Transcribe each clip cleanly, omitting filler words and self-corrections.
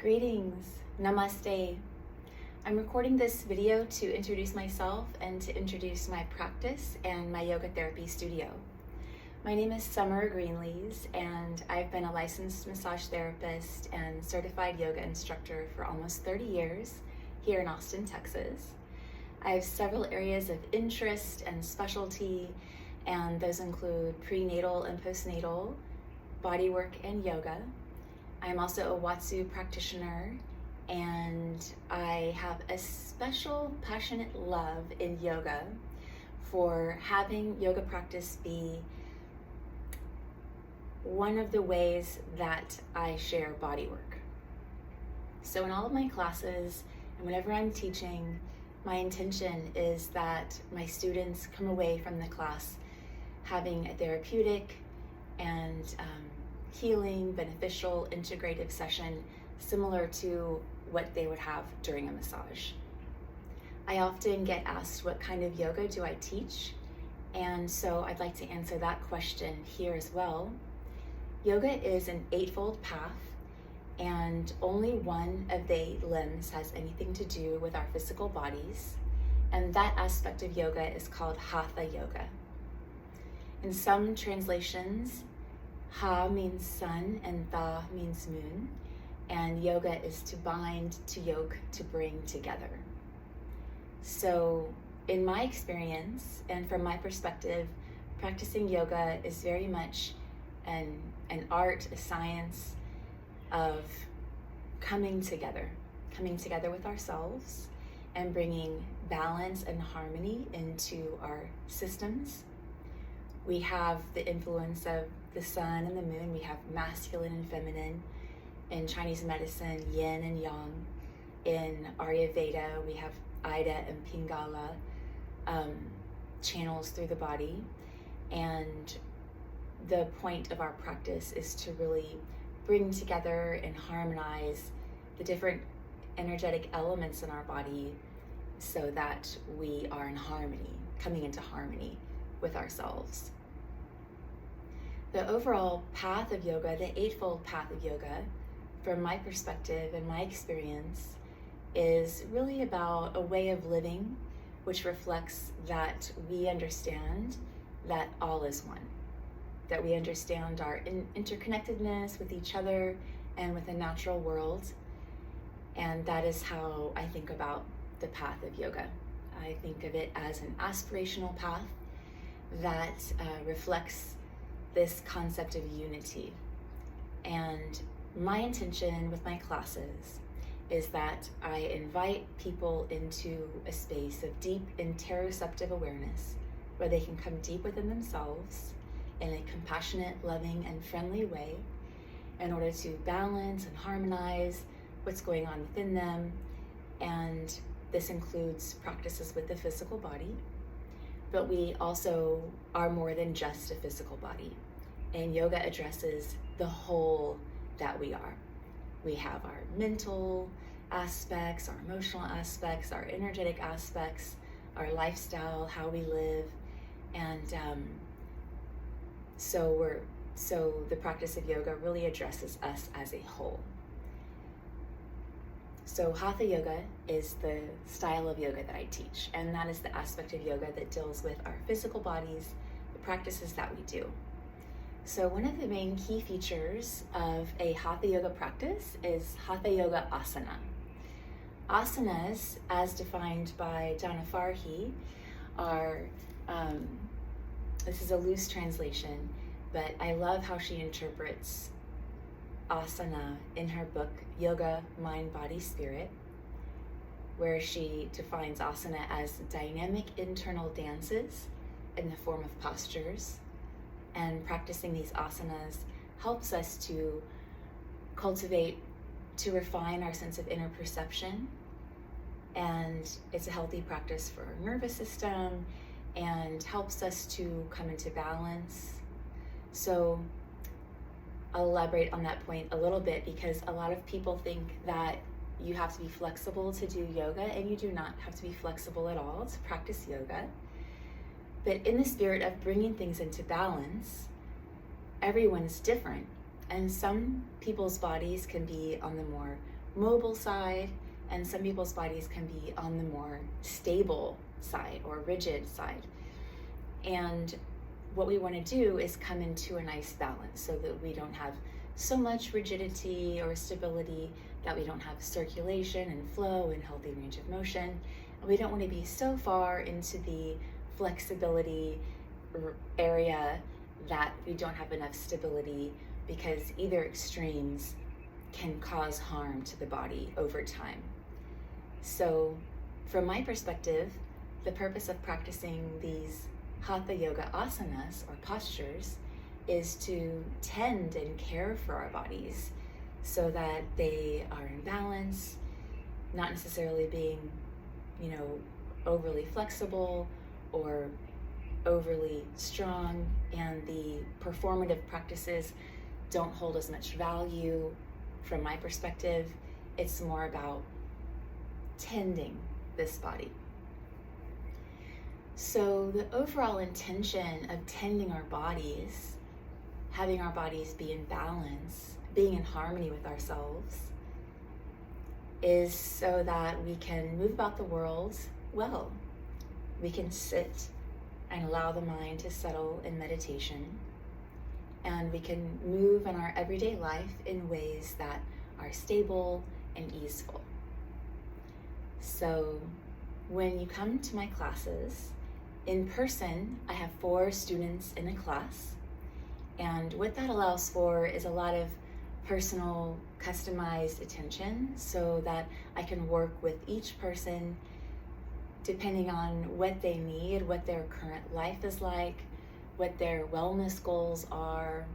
Greetings, namaste. I'm recording this video to introduce myself and to introduce my practice and my yoga therapy studio. My name is Soma Greenlees, and I've been a licensed massage therapist and certified yoga instructor for almost 30 years here in Austin, Texas. I have several areas of interest and specialty, and those include prenatal and postnatal, bodywork, and yoga. I'm also a Watsu practitioner, and I have a special passionate love in yoga for having yoga practice be one of the ways that I share bodywork. So in all of my classes and whenever I'm teaching, my intention is that my students come away from the class having a therapeutic and healing, beneficial, integrative session similar to what they would have during a massage. I often get asked, what kind of yoga do I teach? And so I'd like to answer that question here as well. Yoga is an eightfold path, and only one of the 8 limbs has anything to do with our physical bodies, and that aspect of yoga is called Hatha yoga. In some translations, Ha means sun and Tha means moon, and yoga is to bind, to yoke, to bring together. So in my experience and from my perspective, practicing yoga is very much an art, a science of coming together with ourselves and bringing balance and harmony into our systems. We have the influence of the sun and the moon. We have masculine and feminine. In Chinese medicine, yin and yang. In Ayurveda, we have Ida and Pingala channels through the body. And the point of our practice is to really bring together and harmonize the different energetic elements in our body so that we are in harmony, coming into harmony with ourselves. The overall path of yoga, the eightfold path of yoga, from my perspective and my experience, is really about a way of living which reflects that we understand that all is one, that we understand our interconnectedness with each other and with the natural world. And that is how I think about the path of yoga. I think of it as an aspirational path that reflects this concept of unity. And my intention with my classes is that I invite people into a space of deep interoceptive awareness where they can come deep within themselves in a compassionate, loving, and friendly way in order to balance and harmonize what's going on within them. And this includes practices with the physical body, but we also are more than just a physical body. And yoga addresses the whole that we are. We have our mental aspects, our emotional aspects, our energetic aspects, our lifestyle, how we live. And so the practice of yoga really addresses us as a whole. So Hatha yoga is the style of yoga that I teach, and that is the aspect of yoga that deals with our physical bodies, the practices that we do. So one of the main key features of a Hatha yoga practice is Hatha yoga asana. Asanas, as defined by Donna Farhi, are, this is a loose translation, but I love how she interprets asana in her book, Yoga, Mind, Body, Spirit, where she defines asana as dynamic internal dances in the form of postures. And practicing these asanas helps us to cultivate, to refine our sense of inner perception. And it's a healthy practice for our nervous system and helps us to come into balance. So I'll elaborate on that point a little bit, because a lot of people think that you have to be flexible to do yoga, and you do not have to be flexible at all to practice yoga. But in the spirit of bringing things into balance, everyone's different. And some people's bodies can be on the more mobile side, and some people's bodies can be on the more stable side or rigid side. And what we want to do is come into a nice balance so that we don't have so much rigidity or stability, that we don't have circulation and flow and healthy range of motion. And we don't want to be so far into the flexibility area that we don't have enough stability, because either extremes can cause harm to the body over time. So from my perspective, the purpose of practicing these Hatha Yoga asanas or postures is to tend and care for our bodies so that they are in balance, not necessarily being, overly flexible or overly strong, and the performative practices don't hold as much value from my perspective. It's more about tending this body. So the overall intention of tending our bodies, having our bodies be in balance, being in harmony with ourselves, is so that we can move about the world well. We can sit and allow the mind to settle in meditation, and we can move in our everyday life in ways that are stable and easeful. So when you come to my classes, in person, I have 4 students in a class, and what that allows for is a lot of personal, customized attention so that I can work with each person depending on what they need, what their current life is like, what their wellness goals are,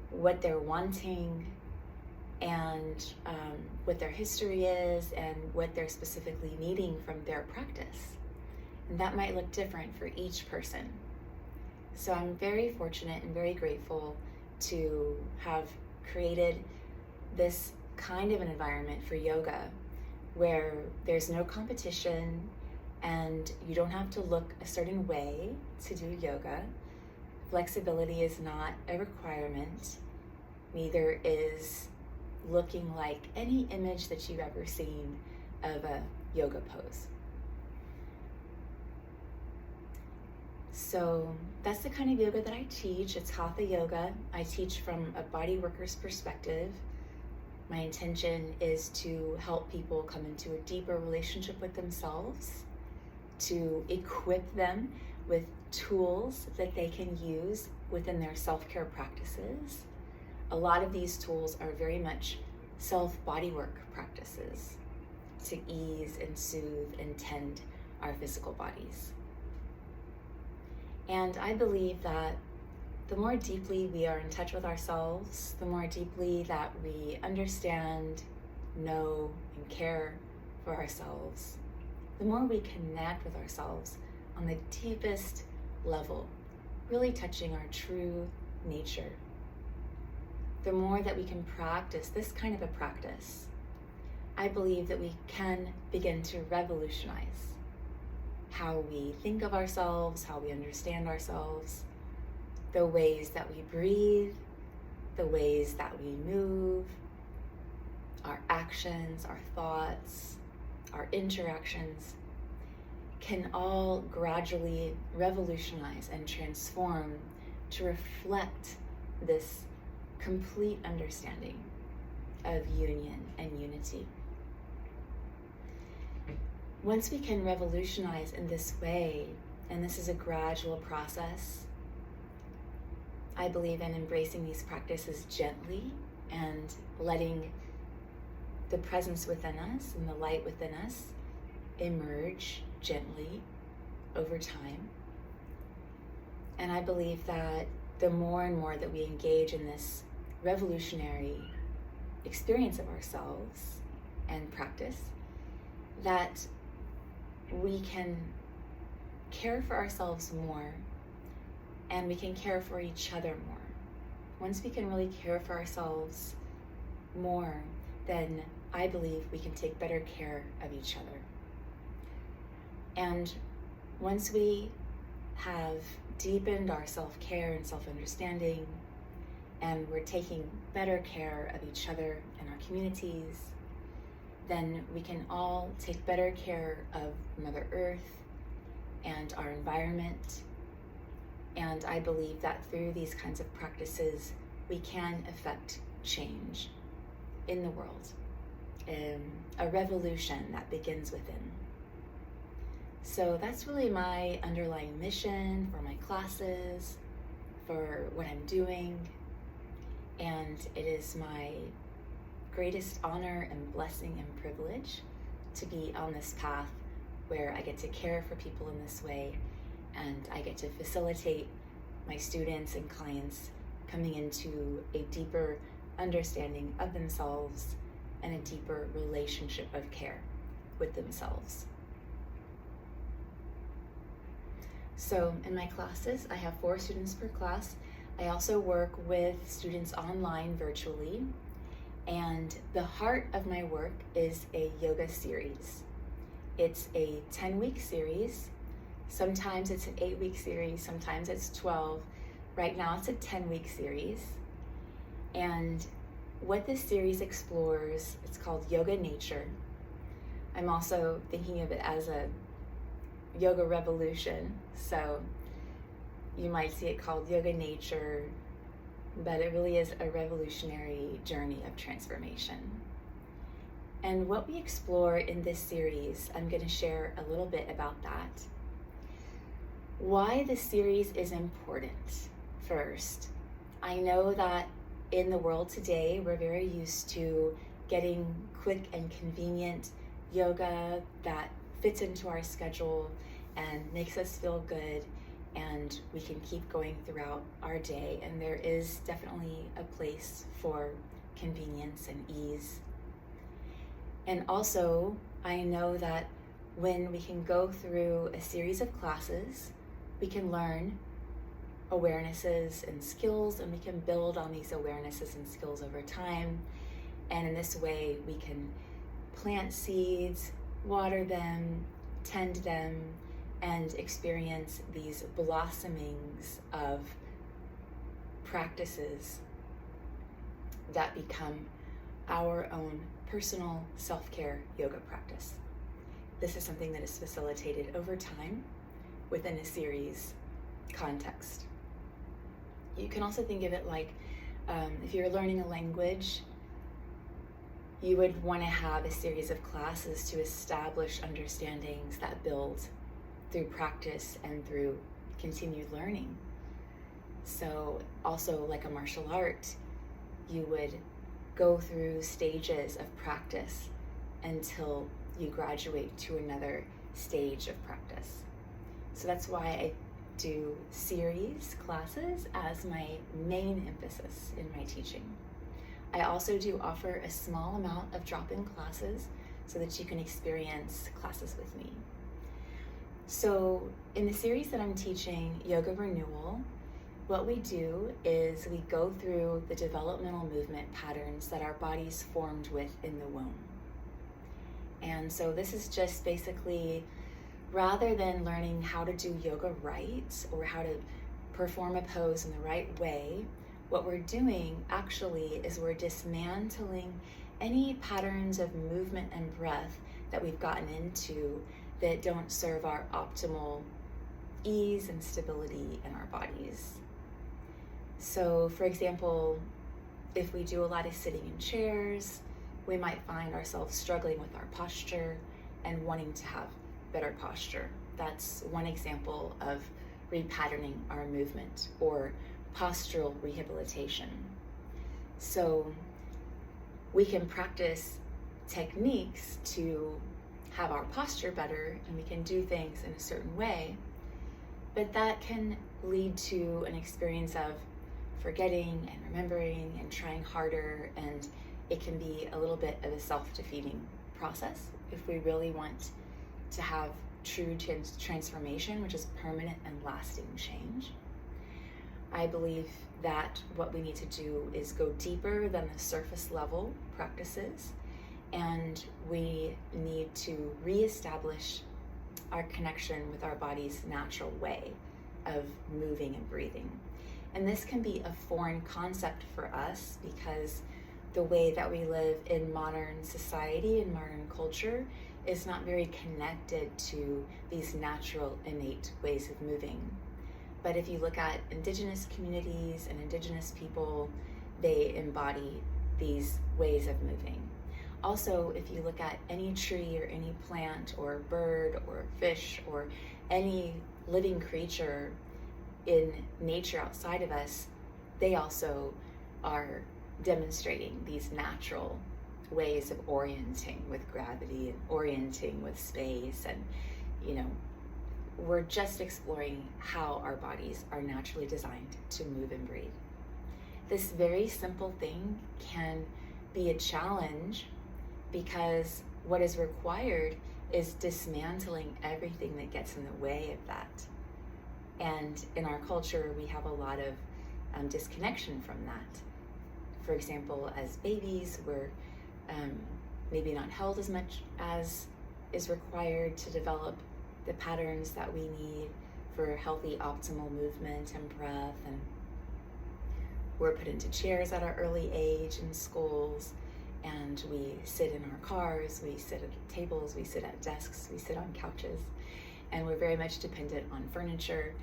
what they're wanting, and what their history is, and what they're specifically needing from their practice. And that might look different for each person. So I'm very fortunate and very grateful to have created this kind of an environment for yoga where there's no competition and you don't have to look a certain way to do yoga. Flexibility is not a requirement, neither is looking like any image that you've ever seen of a yoga pose. So that's the kind of yoga that I teach. It's Hatha Yoga. I teach from a body worker's perspective. My intention is to help people come into a deeper relationship with themselves, to equip them with tools that they can use within their self-care practices. A lot of these tools are very much self-bodywork practices to ease and soothe and tend our physical bodies. And I believe that the more deeply we are in touch with ourselves, the more deeply that we understand, know, and care for ourselves, the more we connect with ourselves on the deepest level, really touching our true nature, the more that we can practice this kind of a practice, I believe that we can begin to revolutionize how we think of ourselves, how we understand ourselves, the ways that we breathe, the ways that we move, our actions, our thoughts, our interactions can all gradually revolutionize and transform to reflect this complete understanding of union and unity. Once we can revolutionize in this way, and this is a gradual process, I believe in embracing these practices gently and letting the presence within us and the light within us emerge gently over time. And I believe that the more and more that we engage in this revolutionary experience of ourselves and practice, that we can care for ourselves more and we can care for each other more. Once we can really care for ourselves more, then I believe we can take better care of each other. And once we have deepened our self-care and self-understanding, and we're taking better care of each other and our communities, then we can all take better care of Mother Earth and our environment. And I believe that through these kinds of practices, we can affect change in the world, a revolution that begins within. So that's really my underlying mission for my classes, for what I'm doing. And it is my greatest honor and blessing and privilege to be on this path where I get to care for people in this way, and I get to facilitate my students and clients coming into a deeper understanding of themselves and a deeper relationship of care with themselves. So in my classes, I have 4 students per class. I also work with students online virtually, and the heart of my work is a yoga series. It's a 10-week series. Sometimes it's an 8-week series, sometimes it's 12. Right now it's a 10-week series. And what this series explores, it's called Yoga Nature. I'm also thinking of it as a yoga revolution. So you might see it called Yoga Nature, but it really is a revolutionary journey of transformation. And what we explore in this series, I'm going to share a little bit about that. Why this series is important. First, I know that in the world today, we're very used to getting quick and convenient yoga that fits into our schedule and makes us feel good, and we can keep going throughout our day. And there is definitely a place for convenience and ease. And also, I know that when we can go through a series of classes, we can learn awarenesses and skills, and we can build on these awarenesses and skills over time. And in this way, we can plant seeds, water them, tend them, and experience these blossomings of practices that become our own personal self-care yoga practice. This is something that is facilitated over time within a series context. You can also think of it like if you're learning a language, you would want to have a series of classes to establish understandings that build through practice and through continued learning. So also like a martial art, you would go through stages of practice until you graduate to another stage of practice. So that's why I do series classes as my main emphasis in my teaching. I also do offer a small amount of drop-in classes so that you can experience classes with me. So in the series that I'm teaching, Yoga Renewal, what we do is we go through the developmental movement patterns that our bodies formed with in the womb. And so this is just basically, rather than learning how to do yoga right or how to perform a pose in the right way, what we're doing actually is we're dismantling any patterns of movement and breath that we've gotten into that don't serve our optimal ease and stability in our bodies. So for example, if we do a lot of sitting in chairs, we might find ourselves struggling with our posture and wanting to have better posture. That's one example of repatterning our movement or postural rehabilitation. So we can practice techniques to have our posture better, and we can do things in a certain way, but that can lead to an experience of forgetting and remembering and trying harder, and it can be a little bit of a self-defeating process if we really want to have true transformation, which is permanent and lasting change. I believe that what we need to do is go deeper than the surface level practices, and we need to reestablish our connection with our body's natural way of moving and breathing. And this can be a foreign concept for us because the way that we live in modern society and modern culture is not very connected to these natural, innate ways of moving. But if you look at indigenous communities and indigenous people, they embody these ways of moving. Also, if you look at any tree or any plant or bird or fish or any living creature in nature outside of us, they also are demonstrating these natural ways of orienting with gravity and orienting with space. And, we're just exploring how our bodies are naturally designed to move and breathe. This very simple thing can be a challenge because what is required is dismantling everything that gets in the way of that. And in our culture, we have a lot of disconnection from that. For example, as babies, we're maybe not held as much as is required to develop the patterns that we need for healthy, optimal movement and breath. And we're put into chairs at our early age in schools, and we sit in our cars, we sit at tables, we sit at desks, we sit on couches, and we're very much dependent on furniture,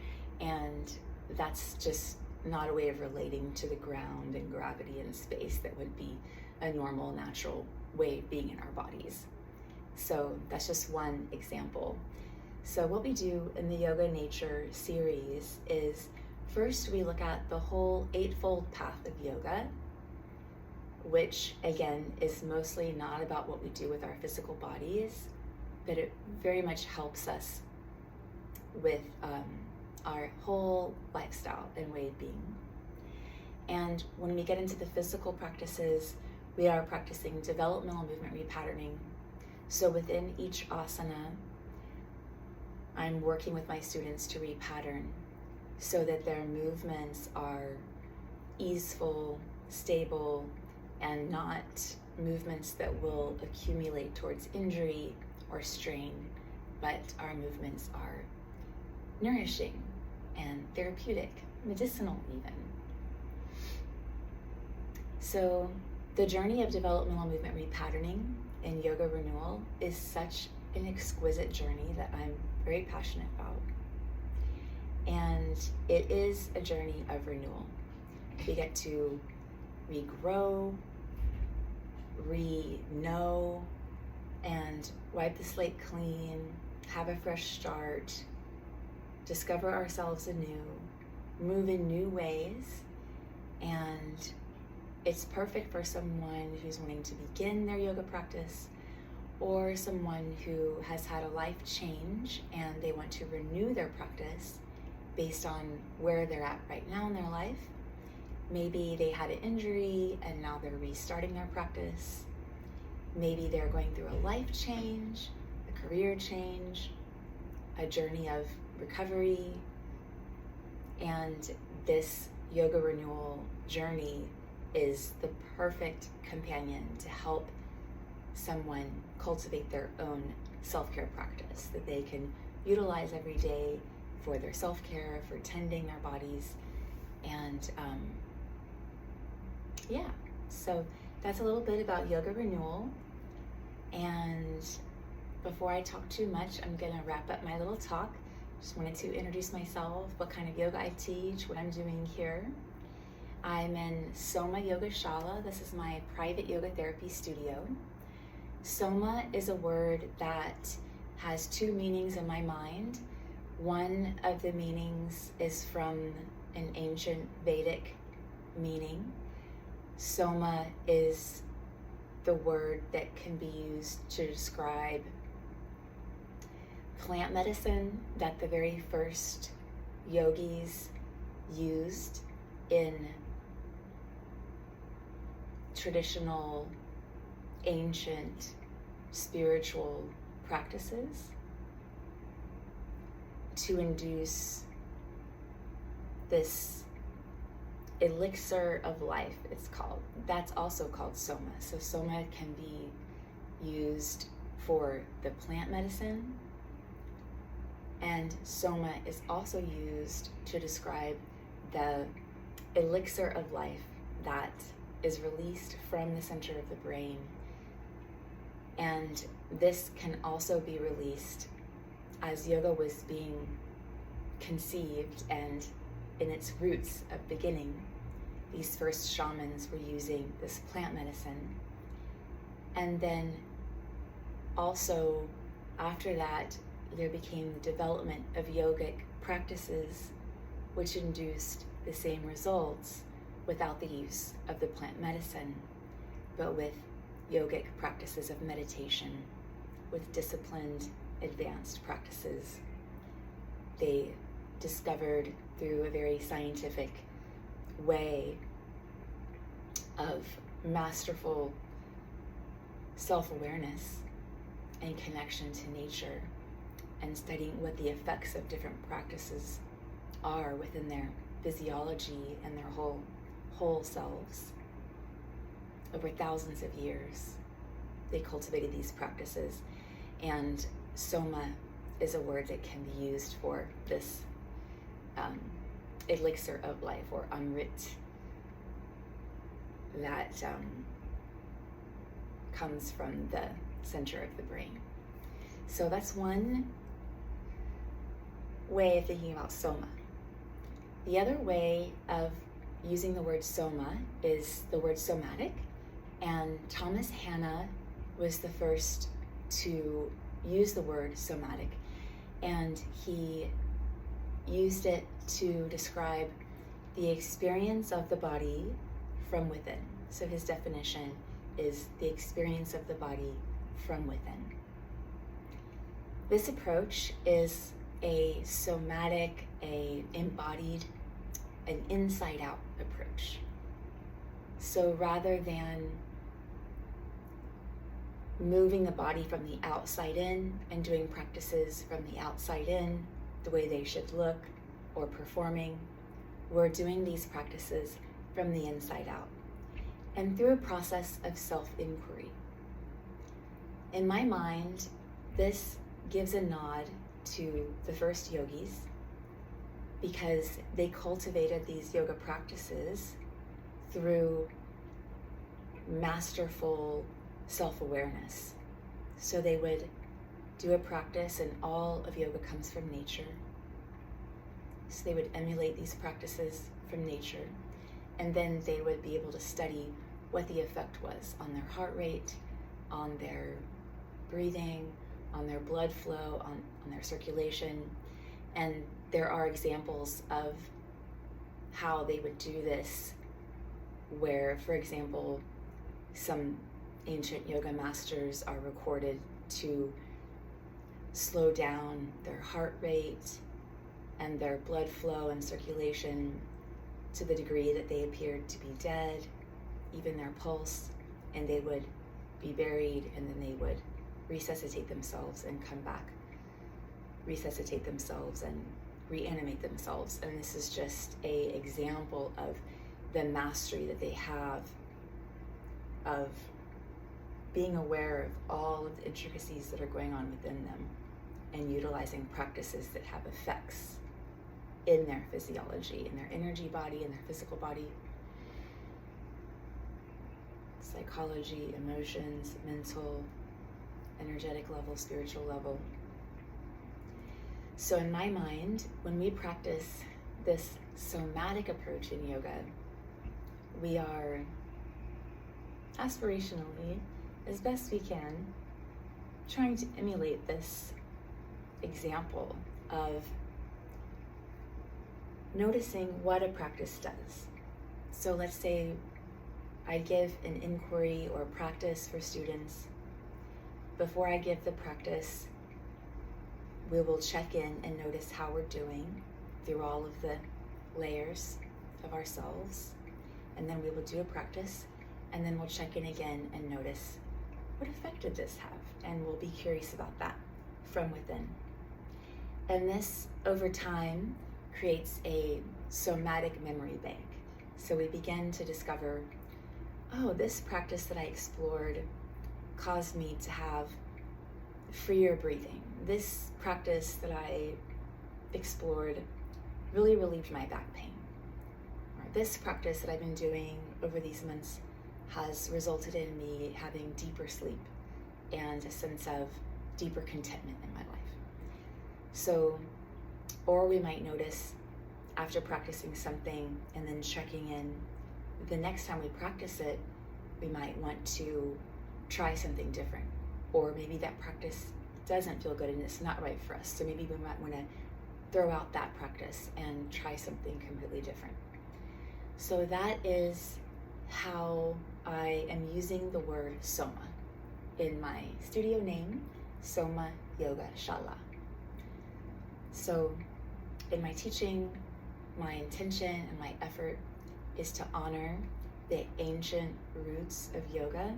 and that's just not a way of relating to the ground and gravity and space that would be a normal, natural way of being in our bodies. So that's just one example. So what we do in the Yoga Nature series is first we look at the whole eightfold path of yoga, which again is mostly not about what we do with our physical bodies, but it very much helps us with our whole lifestyle and way of being. And when we get into the physical practices, we are practicing developmental movement repatterning. So within each asana, I'm working with my students to repattern so that their movements are easeful, stable, and not movements that will accumulate towards injury or strain, but our movements are nourishing and therapeutic, medicinal even. So the journey of developmental movement repatterning in yoga renewal is such an exquisite journey that I'm very passionate about. And it is a journey of renewal. We get to regrow, re-know, and wipe the slate clean, have a fresh start, discover ourselves anew, move in new ways. And it's perfect for someone who's wanting to begin their yoga practice, or someone who has had a life change and they want to renew their practice based on where they're at right now in their life. Maybe they had an injury and now they're restarting their practice. Maybe they're going through a life change, a career change, a journey of recovery. And this yoga renewal journey is the perfect companion to help someone cultivate their own self-care practice that they can utilize every day for their self-care, for tending their bodies. And so that's a little bit about yoga renewal. And before I talk too much, I'm gonna wrap up my little talk. Just wanted to introduce myself, what kind of yoga I teach, what I'm doing here. I'm in Soma Yoga Shala. This is my private yoga therapy studio. Soma is a word that has two meanings in my mind. One of the meanings is from an ancient Vedic meaning. Soma is the word that can be used to describe plant medicine that the very first yogis used in traditional, ancient, spiritual practices to induce this elixir of life, it's called. That's also called Soma. So Soma can be used for the plant medicine, and Soma is also used to describe the elixir of life that is released from the center of the brain. And this can also be released as yoga was being conceived, and in its roots of beginning, these first shamans were using this plant medicine. And then also after that, there became the development of yogic practices which induced the same results without the use of the plant medicine, but with yogic practices of meditation, with disciplined, advanced practices. They discovered through a very scientific way of masterful self-awareness and connection to nature, and studying what the effects of different practices are within their physiology and their whole selves. Over thousands of years, they cultivated these practices, and Soma is a word that can be used for this elixir of life, or Amrit, that comes from the center of the brain. So that's one way of thinking about Soma. The other way of using the word Soma is the word somatic, and Thomas Hanna was the first to use the word somatic, and he used it to describe the experience of the body from within. So his definition is the experience of the body from within. This approach is a somatic, a embodied, an inside-out approach. So rather than moving the body from the outside in and doing practices from the outside in, the way they should look, or performing, we're doing these practices from the inside out, and through a process of self-inquiry. In my mind, this gives a nod to the first yogis, because they cultivated these yoga practices through masterful self-awareness. So they would do a practice, and all of yoga comes from nature. So they would emulate these practices from nature, and then they would be able to study what the effect was on their heart rate, on their breathing, on their blood flow, on their circulation. And there are examples of how they would do this, where, for example, some ancient yoga masters are recorded to slow down their heart rate and their blood flow and circulation to the degree that they appeared to be dead, even their pulse, and they would be buried, and then they would resuscitate themselves and come back, resuscitate themselves and reanimate themselves. And this is just an example of the mastery that they have of being aware of all of the intricacies that are going on within them, and utilizing practices that have effects in their physiology, in their energy body, in their physical body, psychology, emotions, mental, energetic level, spiritual level. So in my mind, when we practice this somatic approach in yoga, we are aspirationally, as best we can, trying to emulate this example of noticing what a practice does. So let's say I give an inquiry or practice for students. Before I give the practice, we will check in and notice how we're doing through all of the layers of ourselves. And then we will do a practice, and then we'll check in again and notice, what effect did this have? And we'll be curious about that from within. And this, over time, creates a somatic memory bank. So we begin to discover, oh, this practice that I explored caused me to have freer breathing. This practice that I explored really relieved my back pain. Or this practice that I've been doing over these months has resulted in me having deeper sleep and a sense of deeper contentment in my life. So, or we might notice after practicing something and then checking in, the next time we practice it, we might want to try something different. Or maybe that practice doesn't feel good and it's not right for us. So maybe we might want to throw out that practice and try something completely different. So that is how I am using the word Soma in my studio name, Soma Yoga Shala. So in my teaching, my intention and my effort is to honor the ancient roots of yoga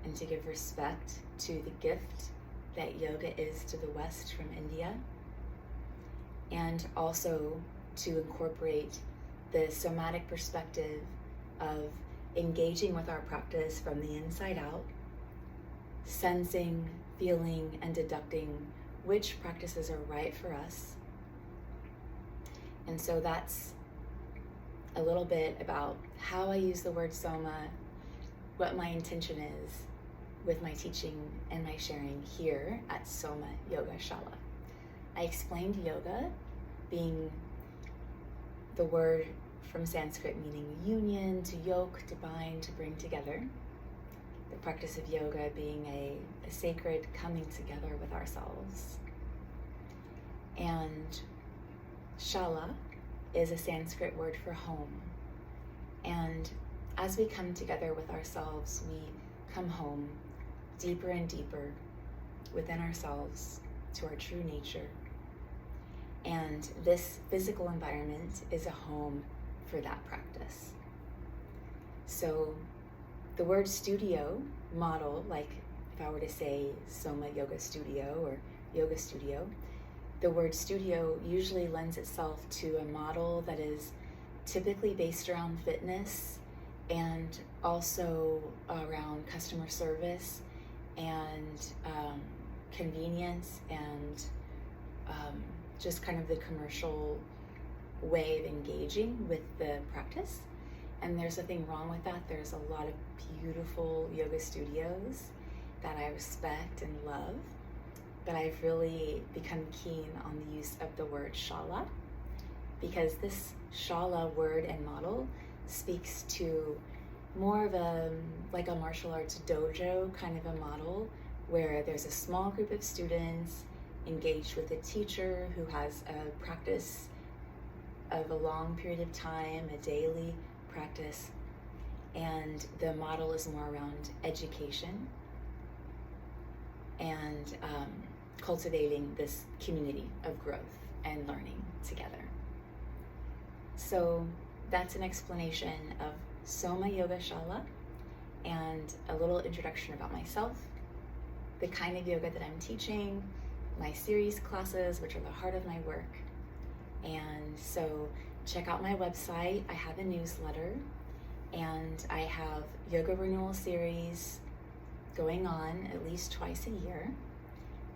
and to give respect to the gift that yoga is to the West from India, and also to incorporate the somatic perspective of engaging with our practice from the inside out, sensing, feeling, and deducting which practices are right for us. And so that's a little bit about how I use the word Soma, what my intention is with my teaching and my sharing here at Soma Yoga Shala. I explained yoga being the word from Sanskrit meaning union, to yoke, to bind, to bring together. The practice of yoga being a sacred coming together with ourselves. And Shala is a Sanskrit word for home. And as we come together with ourselves, we come home deeper and deeper within ourselves to our true nature. And this physical environment is a home for that practice. So the word studio, model, like if I were to say Soma Yoga Studio or Yoga Studio, the word studio usually lends itself to a model that is typically based around fitness and also around customer service and convenience and just kind of the commercial way of engaging with the practice. And there's nothing wrong with that. There's a lot of beautiful yoga studios that I respect and love, but I've really become keen on the use of the word Shala, because this Shala word and model speaks to more of a martial arts dojo kind of a model, where there's a small group of students engaged with a teacher who has a practice of a long period of time, a daily practice, and the model is more around education and cultivating this community of growth and learning together. So that's an explanation of Soma Yoga Shala and a little introduction about myself, the kind of yoga that I'm teaching, my series classes, which are the heart of my work. And so check out my website. I have a newsletter and I have yoga renewal series going on at least twice a year.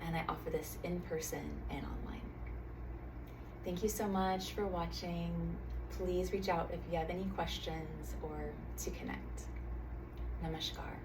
And I offer this in person and online. Thank you so much for watching. Please reach out if you have any questions or to connect. Namaskar.